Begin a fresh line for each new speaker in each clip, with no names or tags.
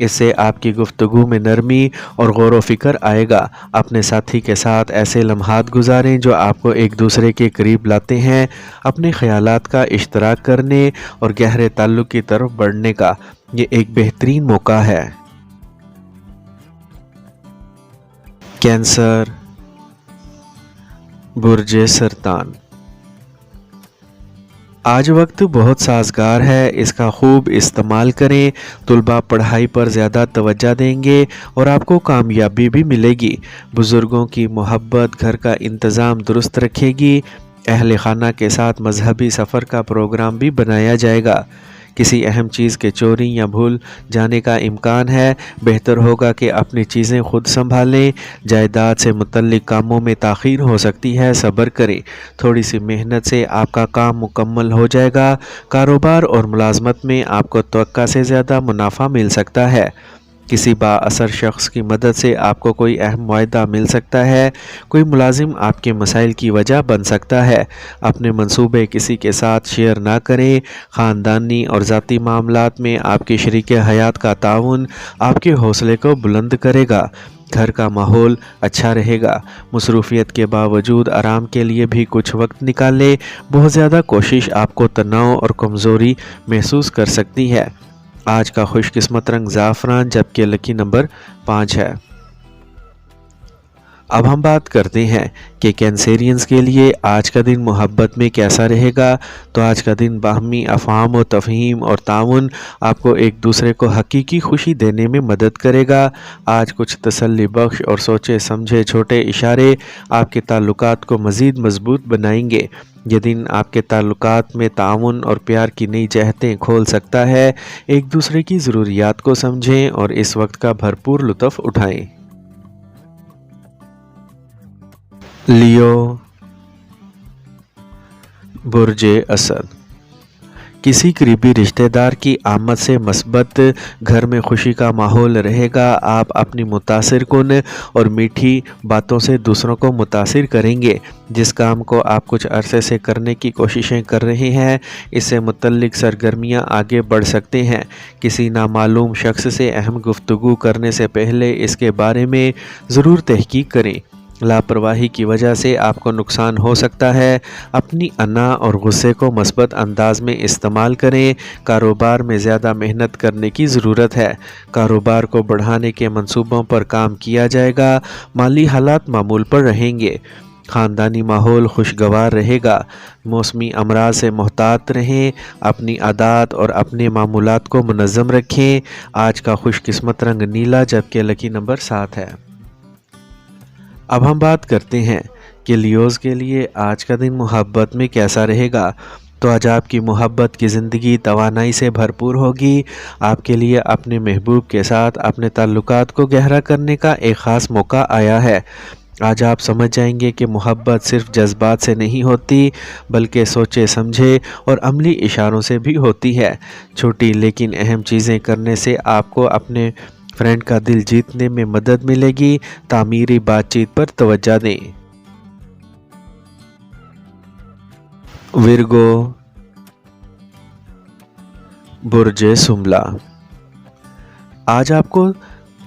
اس سے آپ کی گفتگو میں نرمی اور غور و فکر آئے گا۔ اپنے ساتھی کے ساتھ ایسے لمحات گزاریں جو آپ کو ایک دوسرے کے قریب لاتے ہیں۔ اپنے خیالات کا اشتراک کرنے اور گہرے تعلق کی طرف بڑھنے کا یہ ایک بہترین موقع ہے۔ کینسر، برج سرطان۔ آج وقت بہت سازگار ہے، اس کا خوب استعمال کریں۔ طلباء پڑھائی پر زیادہ توجہ دیں گے اور آپ کو کامیابی بھی ملے گی۔ بزرگوں کی محبت گھر کا انتظام درست رکھے گی۔ اہل خانہ کے ساتھ مذہبی سفر کا پروگرام بھی بنایا جائے گا۔ کسی اہم چیز کے چوری یا بھول جانے کا امکان ہے، بہتر ہوگا کہ اپنی چیزیں خود سنبھالیں۔ جائیداد سے متعلق کاموں میں تاخیر ہو سکتی ہے، صبر کریں۔ تھوڑی سی محنت سے آپ کا کام مکمل ہو جائے گا۔ کاروبار اور ملازمت میں آپ کو توقع سے زیادہ منافع مل سکتا ہے۔ کسی با اثر شخص کی مدد سے آپ کو کوئی اہم معاہدہ مل سکتا ہے۔ کوئی ملازم آپ کے مسائل کی وجہ بن سکتا ہے۔ اپنے منصوبے کسی کے ساتھ شیئر نہ کریں۔ خاندانی اور ذاتی معاملات میں آپ کے شریک حیات کا تعاون آپ کے حوصلے کو بلند کرے گا۔ گھر کا ماحول اچھا رہے گا۔ مصروفیت کے باوجود آرام کے لیے بھی کچھ وقت نکالیں۔ بہت زیادہ کوشش آپ کو تناؤ اور کمزوری محسوس کر سکتی ہے۔ آج کا خوش قسمت رنگ زعفران جبکہ لکی نمبر 5 ہے۔ اب ہم بات کرتے ہیں کہ کینسیرینز کے لیے آج کا دن محبت میں کیسا رہے گا۔ تو آج کا دن باہمی افہام و تفہیم اور تعاون آپ کو ایک دوسرے کو حقیقی خوشی دینے میں مدد کرے گا۔ آج کچھ تسلی بخش اور سوچے سمجھے چھوٹے اشارے آپ کے تعلقات کو مزید مضبوط بنائیں گے۔ یہ دن آپ کے تعلقات میں تعاون اور پیار کی نئی جہتیں کھول سکتا ہے۔ ایک دوسرے کی ضروریات کو سمجھیں اور اس وقت کا بھرپور لطف اٹھائیں۔ لیو، برج اسد۔ کسی قریبی رشتہ دار کی آمد سے مثبت گھر میں خوشی کا ماحول رہے گا۔ آپ اپنی متاثر کن اور میٹھی باتوں سے دوسروں کو متاثر کریں گے۔ جس کام کو آپ کچھ عرصے سے کرنے کی کوششیں کر رہے ہیں، اس سے متعلق سرگرمیاں آگے بڑھ سکتے ہیں۔ کسی نامعلوم شخص سے اہم گفتگو کرنے سے پہلے اس کے بارے میں ضرور تحقیق کریں۔ لاپرواہی کی وجہ سے آپ کو نقصان ہو سکتا ہے۔ اپنی انا اور غصے کو مثبت انداز میں استعمال کریں۔ کاروبار میں زیادہ محنت کرنے کی ضرورت ہے۔ کاروبار کو بڑھانے کے منصوبوں پر کام کیا جائے گا۔ مالی حالات معمول پر رہیں گے۔ خاندانی ماحول خوشگوار رہے گا۔ موسمی امراض سے محتاط رہیں۔ اپنی عادات اور اپنے معمولات کو منظم رکھیں۔ آج کا خوش قسمت رنگ نیلا جبکہ لکی نمبر 7 ہے۔ اب ہم بات کرتے ہیں کہ لیوز کے لیے آج کا دن محبت میں کیسا رہے گا۔ تو آج آپ کی محبت کی زندگی توانائی سے بھرپور ہوگی۔ آپ کے لیے اپنے محبوب کے ساتھ اپنے تعلقات کو گہرا کرنے کا ایک خاص موقع آیا ہے۔ آج آپ سمجھ جائیں گے کہ محبت صرف جذبات سے نہیں ہوتی، بلکہ سوچے سمجھے اور عملی اشاروں سے بھی ہوتی ہے۔ چھوٹی لیکن اہم چیزیں کرنے سے آپ کو اپنے فرینڈ کا دل جیتنے میں مدد ملے گی۔ تعمیری بات چیت پر توجہ دیں۔ ورگو، برج سنبلا۔ آج آپ کو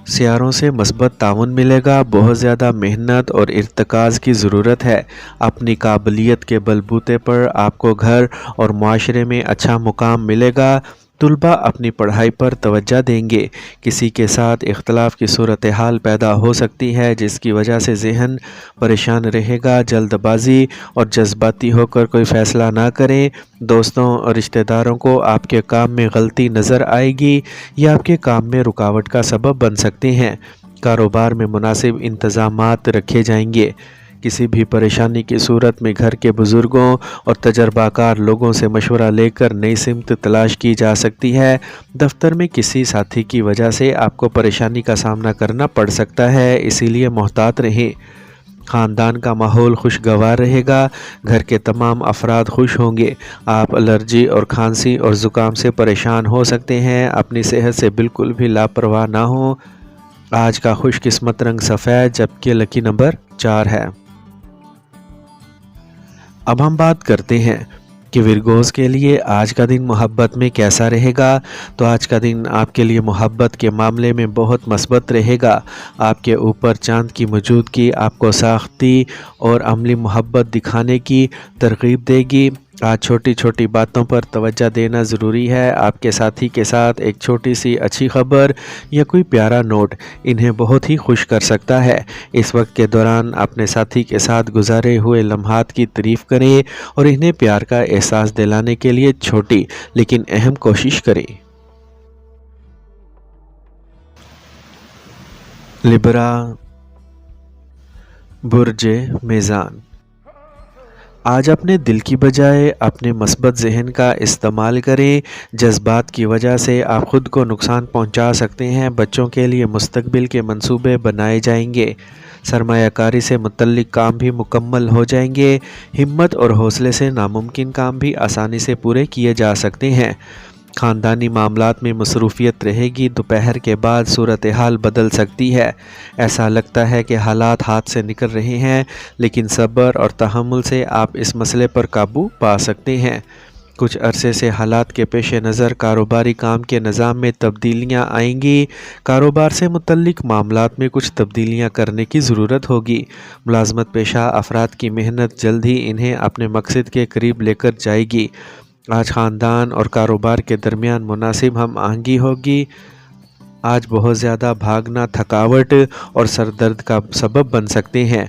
سیاروں سے مثبت تعاون ملے گا۔ بہت زیادہ محنت اور ارتکاز کی ضرورت ہے۔ اپنی قابلیت کے بلبوتے پر آپ کو گھر اور معاشرے میں اچھا مقام ملے گا۔ طلباء اپنی پڑھائی پر توجہ دیں گے۔ کسی کے ساتھ اختلاف کی صورتحال پیدا ہو سکتی ہے، جس کی وجہ سے ذہن پریشان رہے گا۔ جلد بازی اور جذباتی ہو کر کوئی فیصلہ نہ کریں۔ دوستوں اور رشتہ داروں کو آپ کے کام میں غلطی نظر آئے گی یا آپ کے کام میں رکاوٹ کا سبب بن سکتے ہیں۔ کاروبار میں مناسب انتظامات رکھے جائیں گے۔ کسی بھی پریشانی کی صورت میں گھر کے بزرگوں اور تجربہ کار لوگوں سے مشورہ لے کر نئی سمت تلاش کی جا سکتی ہے۔ دفتر میں کسی ساتھی کی وجہ سے آپ کو پریشانی کا سامنا کرنا پڑ سکتا ہے، اسی لیے محتاط رہیں۔ خاندان کا ماحول خوشگوار رہے گا۔ گھر کے تمام افراد خوش ہوں گے۔ آپ الرجی اور کھانسی اور زکام سے پریشان ہو سکتے ہیں۔ اپنی صحت سے بالکل بھی لاپرواہ نہ ہوں۔ آج کا خوش قسمت رنگ سفید جبکہ لکی نمبر 4 ہے۔ اب ہم بات کرتے ہیں کہ ورگوز کے لیے آج کا دن محبت میں کیسا رہے گا، تو آج کا دن آپ کے لیے محبت کے معاملے میں بہت مثبت رہے گا۔ آپ کے اوپر چاند کی موجودگی آپ کو ساختی اور عملی محبت دکھانے کی ترغیب دے گی۔ آج چھوٹی چھوٹی باتوں پر توجہ دینا ضروری ہے۔ آپ کے ساتھی کے ساتھ ایک چھوٹی سی اچھی خبر یا کوئی پیارا نوٹ انہیں بہت ہی خوش کر سکتا ہے۔ اس وقت کے دوران اپنے ساتھی کے ساتھ گزارے ہوئے لمحات کی تعریف کریں اور انہیں پیار کا احساس دلانے کے لیے چھوٹی لیکن اہم کوشش کریں۔ لبرا، برج میزان، آج اپنے دل کی بجائے اپنے مثبت ذہن کا استعمال کریں۔ جذبات کی وجہ سے آپ خود کو نقصان پہنچا سکتے ہیں۔ بچوں کے لیے مستقبل کے منصوبے بنائے جائیں گے۔ سرمایہ کاری سے متعلق کام بھی مکمل ہو جائیں گے۔ ہمت اور حوصلے سے ناممکن کام بھی آسانی سے پورے کیے جا سکتے ہیں۔ خاندانی معاملات میں مصروفیت رہے گی۔ دوپہر کے بعد صورتحال بدل سکتی ہے۔ ایسا لگتا ہے کہ حالات ہاتھ سے نکل رہے ہیں، لیکن صبر اور تحمل سے آپ اس مسئلے پر قابو پا سکتے ہیں۔ کچھ عرصے سے حالات کے پیش نظر کاروباری کام کے نظام میں تبدیلیاں آئیں گی۔ کاروبار سے متعلق معاملات میں کچھ تبدیلیاں کرنے کی ضرورت ہوگی۔ ملازمت پیشہ افراد کی محنت جلد ہی انہیں اپنے مقصد کے قریب لے کر جائے گی۔ آج خاندان اور کاروبار کے درمیان مناسب ہم آہنگی ہوگی۔ آج بہت زیادہ بھاگنا تھکاوٹ اور سر درد کا سبب بن سکتے ہیں۔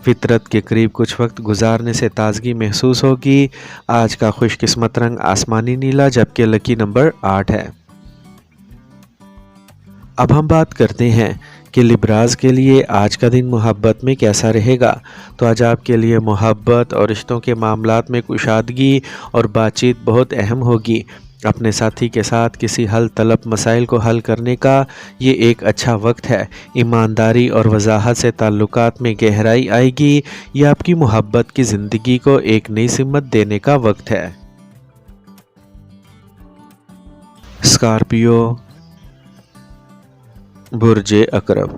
فطرت کے قریب کچھ وقت گزارنے سے تازگی محسوس ہوگی۔ آج کا خوش قسمت رنگ آسمانی نیلا، جبکہ لکی نمبر 8 ہے۔ اب ہم بات کرتے ہیں کہ لبراز کے لیے آج کا دن محبت میں کیسا رہے گا۔ تو آج آپ کے لیے محبت اور رشتوں کے معاملات میں کشادگی اور بات چیت بہت اہم ہوگی۔ اپنے ساتھی کے ساتھ کسی حل طلب مسائل کو حل کرنے کا یہ ایک اچھا وقت ہے۔ ایمانداری اور وضاحت سے تعلقات میں گہرائی آئے گی۔ یہ آپ کی محبت کی زندگی کو ایک نئی سمت دینے کا وقت ہے۔ اسکارپیو، برج عقرب،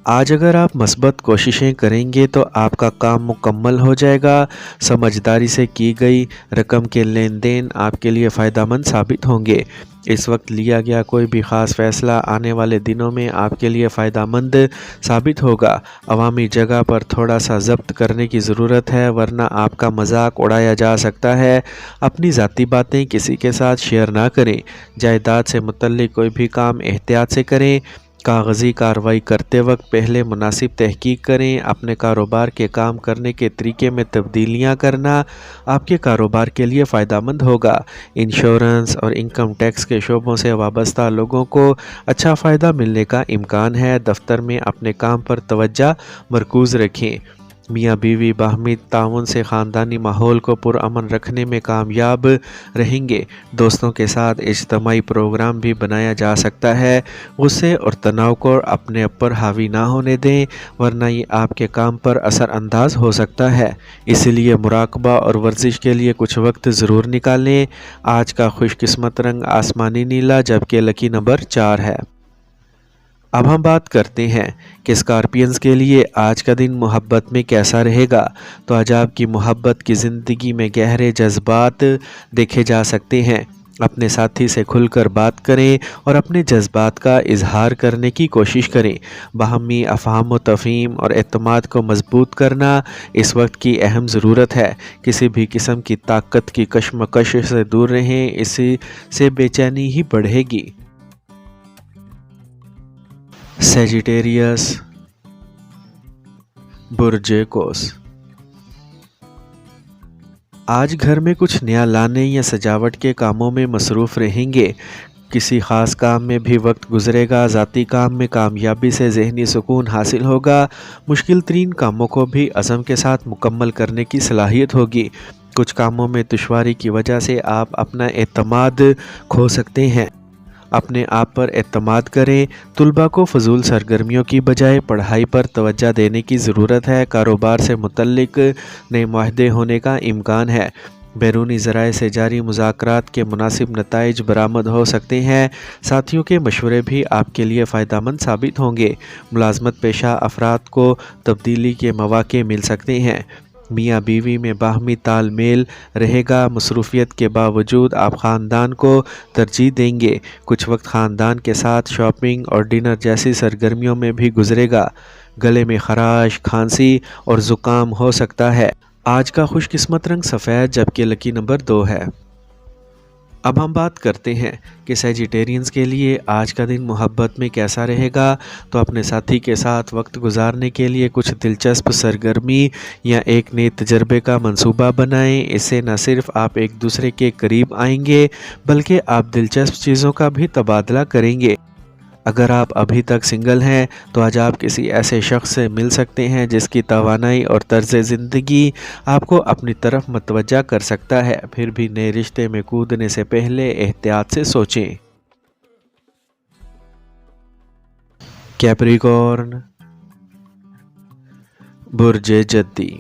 آج اگر آپ مثبت کوششیں کریں گے تو آپ کا کام مکمل ہو جائے گا۔ سمجھداری سے کی گئی رقم کے لین دین آپ کے لیے فائدہ مند ثابت ہوں گے۔ اس وقت لیا گیا کوئی بھی خاص فیصلہ آنے والے دنوں میں آپ کے لیے فائدہ مند ثابت ہوگا۔ عوامی جگہ پر تھوڑا سا ضبط کرنے کی ضرورت ہے، ورنہ آپ کا مذاق اڑایا جا سکتا ہے۔ اپنی ذاتی باتیں کسی کے ساتھ شیئر نہ کریں۔ جائیداد سے متعلق کوئی بھی کام احتیاط سے کریں۔ کاغذی کارروائی کرتے وقت پہلے مناسب تحقیق کریں۔ اپنے کاروبار کے کام کرنے کے طریقے میں تبدیلیاں کرنا آپ کے کاروبار کے لیے فائدہ مند ہوگا۔ انشورنس اور انکم ٹیکس کے شعبوں سے وابستہ لوگوں کو اچھا فائدہ ملنے کا امکان ہے۔ دفتر میں اپنے کام پر توجہ مرکوز رکھیں۔ میاں بیوی باہمی تعاون سے خاندانی ماحول کو پرامن رکھنے میں کامیاب رہیں گے۔ دوستوں کے ساتھ اجتماعی پروگرام بھی بنایا جا سکتا ہے۔ غصے اور تناؤ کو اپنے اوپر حاوی نہ ہونے دیں، ورنہ یہ آپ کے کام پر اثر انداز ہو سکتا ہے۔ اسی لیے مراقبہ اور ورزش کے لیے کچھ وقت ضرور نکالیں۔ آج کا خوش قسمت رنگ آسمانی نیلا، جبکہ لکی نمبر 4 ہے۔ اب ہم بات کرتے ہیں کہ اسکارپینز کے لیے آج کا دن محبت میں کیسا رہے گا۔ تو آج آپ کی محبت کی زندگی میں گہرے جذبات دیکھے جا سکتے ہیں۔ اپنے ساتھی سے کھل کر بات کریں اور اپنے جذبات کا اظہار کرنے کی کوشش کریں۔ باہمی افہام و تفہیم اور اعتماد کو مضبوط کرنا اس وقت کی اہم ضرورت ہے۔ کسی بھی قسم کی طاقت کی کشمکش سے دور رہیں، اسی سے بے چینی ہی بڑھے گی۔ سیجیٹیریس، برج قوس، آج گھر میں کچھ نیا لانے یا سجاوٹ کے کاموں میں مصروف رہیں گے۔ کسی خاص کام میں بھی وقت گزرے گا۔ ذاتی کام میں کامیابی سے ذہنی سکون حاصل ہوگا۔ مشکل ترین کاموں کو بھی عزم کے ساتھ مکمل کرنے کی صلاحیت ہوگی۔ کچھ کاموں میں دشواری کی وجہ سے آپ اپنا اعتماد کھو سکتے ہیں۔ اپنے آپ پر اعتماد کریں۔ طلباء کو فضول سرگرمیوں کی بجائے پڑھائی پر توجہ دینے کی ضرورت ہے۔ کاروبار سے متعلق نئے معاہدے ہونے کا امکان ہے۔ بیرونی ذرائع سے جاری مذاکرات کے مناسب نتائج برآمد ہو سکتے ہیں۔ ساتھیوں کے مشورے بھی آپ کے لیے فائدہ مند ثابت ہوں گے۔ ملازمت پیشہ افراد کو تبدیلی کے مواقع مل سکتے ہیں۔ میاں بیوی میں باہمی تال میل رہے گا۔ مصروفیت کے باوجود آپ خاندان کو ترجیح دیں گے۔ کچھ وقت خاندان کے ساتھ شاپنگ اور ڈنر جیسی سرگرمیوں میں بھی گزرے گا۔ گلے میں خراش، کھانسی اور زکام ہو سکتا ہے۔ آج کا خوش قسمت رنگ سفید جبکہ لکی نمبر 2 ہے۔ اب ہم بات کرتے ہیں کہ سیجیٹیرینز کے لیے آج کا دن محبت میں کیسا رہے گا۔ تو اپنے ساتھی کے ساتھ وقت گزارنے کے لیے کچھ دلچسپ سرگرمی یا ایک نئے تجربے کا منصوبہ بنائیں۔ اس سے نہ صرف آپ ایک دوسرے کے قریب آئیں گے بلکہ آپ دلچسپ چیزوں کا بھی تبادلہ کریں گے۔ اگر آپ ابھی تک سنگل ہیں تو آج آپ کسی ایسے شخص سے مل سکتے ہیں جس کی توانائی اور طرز زندگی آپ کو اپنی طرف متوجہ کر سکتا ہے۔ پھر بھی نئے رشتے میں کودنے سے پہلے احتیاط سے سوچیں۔ کیپریکورن، برج جدی۔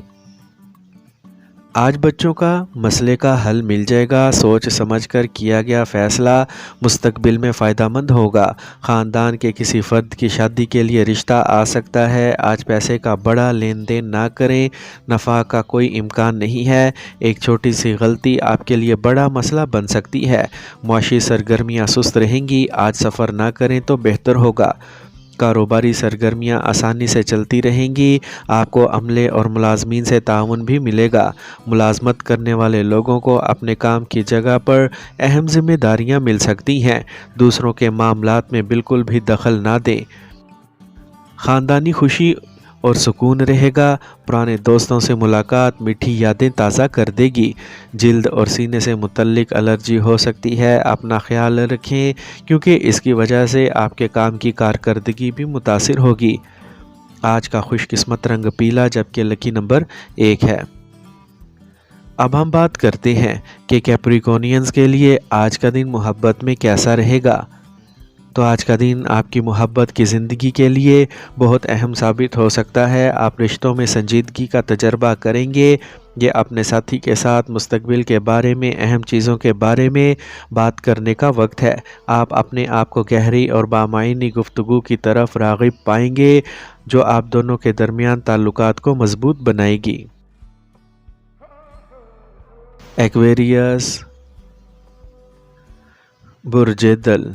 آج بچوں کا مسئلے کا حل مل جائے گا۔ سوچ سمجھ کر کیا گیا فیصلہ مستقبل میں فائدہ مند ہوگا۔ خاندان کے کسی فرد کی شادی کے لیے رشتہ آ سکتا ہے۔ آج پیسے کا بڑا لین دین نہ کریں، نفع کا کوئی امکان نہیں ہے۔ ایک چھوٹی سی غلطی آپ کے لیے بڑا مسئلہ بن سکتی ہے۔ معاشی سرگرمیاں سست رہیں گی۔ آج سفر نہ کریں تو بہتر ہوگا۔ کاروباری سرگرمیاں آسانی سے چلتی رہیں گی۔ آپ کو عملے اور ملازمین سے تعاون بھی ملے گا۔ ملازمت کرنے والے لوگوں کو اپنے کام کی جگہ پر اہم ذمہ داریاں مل سکتی ہیں۔ دوسروں کے معاملات میں بالکل بھی دخل نہ دیں۔ خاندانی خوشی اور سکون رہے گا۔ پرانے دوستوں سے ملاقات میٹھی یادیں تازہ کر دے گی۔ جلد اور سینے سے متعلق الرجی ہو سکتی ہے۔ اپنا خیال رکھیں کیونکہ اس کی وجہ سے آپ کے کام کی کارکردگی بھی متاثر ہوگی۔ آج کا خوش قسمت رنگ پیلا جبکہ لکی نمبر 1 ہے۔ اب ہم بات کرتے ہیں کہ کیپریکونینز کے لیے آج کا دن محبت میں کیسا رہے گا۔ تو آج کا دن آپ کی محبت کی زندگی کے لیے بہت اہم ثابت ہو سکتا ہے۔ آپ رشتوں میں سنجیدگی کا تجربہ کریں گے۔ یہ اپنے ساتھی کے ساتھ مستقبل کے بارے میں اہم چیزوں کے بارے میں بات کرنے کا وقت ہے۔ آپ اپنے آپ کو گہری اور بامعنی گفتگو کی طرف راغب پائیں گے جو آپ دونوں کے درمیان تعلقات کو مضبوط بنائے گی۔ ایکویریس، برج دل۔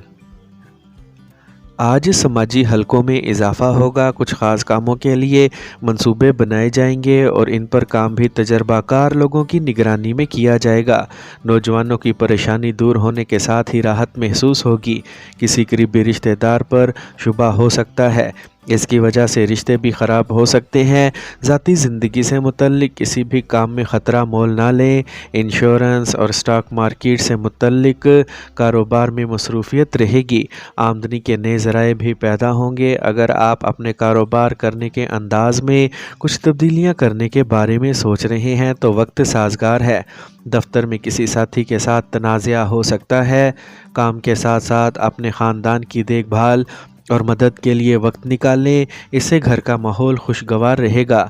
آج سماجی حلقوں میں اضافہ ہوگا۔ کچھ خاص کاموں کے لیے منصوبے بنائے جائیں گے اور ان پر کام بھی تجربہ کار لوگوں کی نگرانی میں کیا جائے گا۔ نوجوانوں کی پریشانی دور ہونے کے ساتھ ہی راحت محسوس ہوگی۔ کسی قریبی رشتہ دار پر شبہ ہو سکتا ہے، اس کی وجہ سے رشتے بھی خراب ہو سکتے ہیں۔ ذاتی زندگی سے متعلق کسی بھی کام میں خطرہ مول نہ لیں۔ انشورنس اور اسٹاک مارکیٹ سے متعلق کاروبار میں مصروفیت رہے گی۔ آمدنی کے نئے ذرائع بھی پیدا ہوں گے۔ اگر آپ اپنے کاروبار کرنے کے انداز میں کچھ تبدیلیاں کرنے کے بارے میں سوچ رہے ہیں تو وقت سازگار ہے۔ دفتر میں کسی ساتھی کے ساتھ تنازعہ ہو سکتا ہے۔ کام کے ساتھ ساتھ اپنے خاندان کی دیکھ بھال اور مدد کے لیے وقت نکالیں۔ اس سے گھر کا ماحول خوشگوار رہے گا۔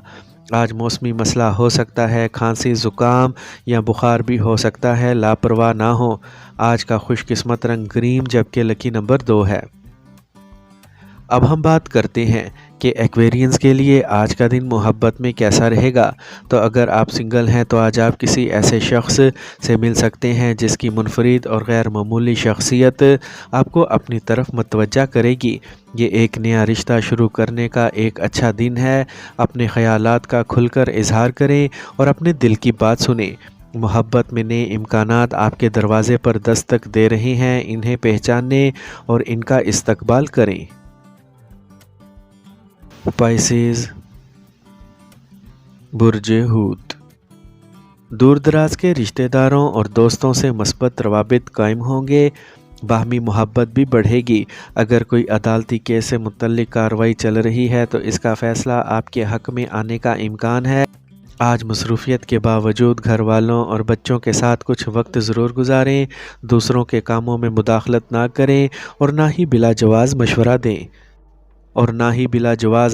آج موسمی مسئلہ ہو سکتا ہے، کھانسی، زکام یا بخار بھی ہو سکتا ہے۔ لاپرواہ نہ ہوں۔ آج کا خوش قسمت رنگ گرین جبکہ لکی نمبر 2 ہے۔ اب ہم بات کرتے ہیں کہ ایکویرینز کے لیے آج کا دن محبت میں کیسا رہے گا۔ تو اگر آپ سنگل ہیں تو آج آپ کسی ایسے شخص سے مل سکتے ہیں جس کی منفرد اور غیر معمولی شخصیت آپ کو اپنی طرف متوجہ کرے گی۔ یہ ایک نیا رشتہ شروع کرنے کا ایک اچھا دن ہے۔ اپنے خیالات کا کھل کر اظہار کریں اور اپنے دل کی بات سنیں۔ محبت میں نئے امکانات آپ کے دروازے پر دستک دے رہے ہیں۔ انہیں پہچانیں اور ان کا استقبال کریں۔ پائسیز، برج حوت۔ دور دراز کے رشتہ داروں اور دوستوں سے مثبت روابط قائم ہوں گے۔ باہمی محبت بھی بڑھے گی۔ اگر کوئی عدالتی کیس سے متعلق کارروائی چل رہی ہے تو اس کا فیصلہ آپ کے حق میں آنے کا امکان ہے۔ آج مصروفیت کے باوجود گھر والوں اور بچوں کے ساتھ کچھ وقت ضرور گزاریں۔ دوسروں کے کاموں میں مداخلت نہ کریں اور نہ ہی بلا جواز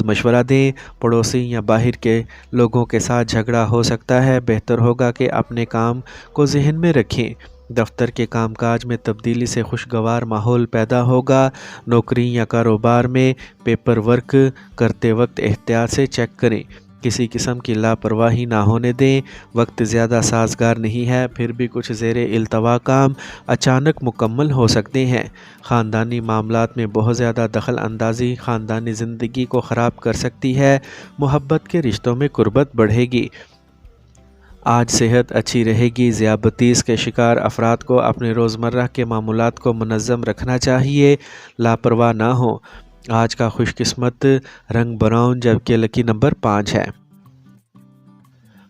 مشورہ دیں۔ پڑوسی یا باہر کے لوگوں کے ساتھ جھگڑا ہو سکتا ہے۔ بہتر ہوگا کہ اپنے کام کو ذہن میں رکھیں۔ دفتر کے کام کاج میں تبدیلی سے خوشگوار ماحول پیدا ہوگا۔ نوکری یا کاروبار میں پیپر ورک کرتے وقت احتیاط سے چیک کریں۔ کسی قسم کی لاپرواہی نہ ہونے دیں۔ وقت زیادہ سازگار نہیں ہے، پھر بھی کچھ زیر التوا کام اچانک مکمل ہو سکتے ہیں۔ خاندانی معاملات میں بہت زیادہ دخل اندازی خاندانی زندگی کو خراب کر سکتی ہے۔ محبت کے رشتوں میں قربت بڑھے گی۔ آج صحت اچھی رہے گی۔ ذیابیطس کے شکار افراد کو اپنے روزمرہ کے معمولات کو منظم رکھنا چاہیے، لاپرواہ نہ ہوں۔ آج کا خوش قسمت رنگ براؤن، جبکہ لکی نمبر 5 ہے۔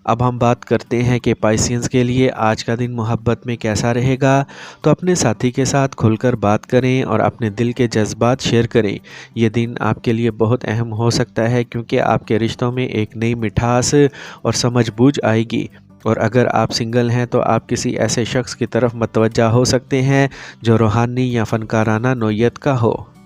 اب ہم بات کرتے ہیں کہ پائسینز کے لیے آج کا دن محبت میں کیسا رہے گا۔ تو اپنے ساتھی کے ساتھ کھل کر بات کریں اور اپنے دل کے جذبات شیئر کریں۔ یہ دن آپ کے لیے بہت اہم ہو سکتا ہے، کیونکہ آپ کے رشتوں میں ایک نئی مٹھاس اور سمجھ بوجھ آئے گی۔ اور اگر آپ سنگل ہیں تو آپ کسی ایسے شخص کی طرف متوجہ ہو سکتے ہیں جو روحانی یا فنکارانہ نوعیت کا ہو۔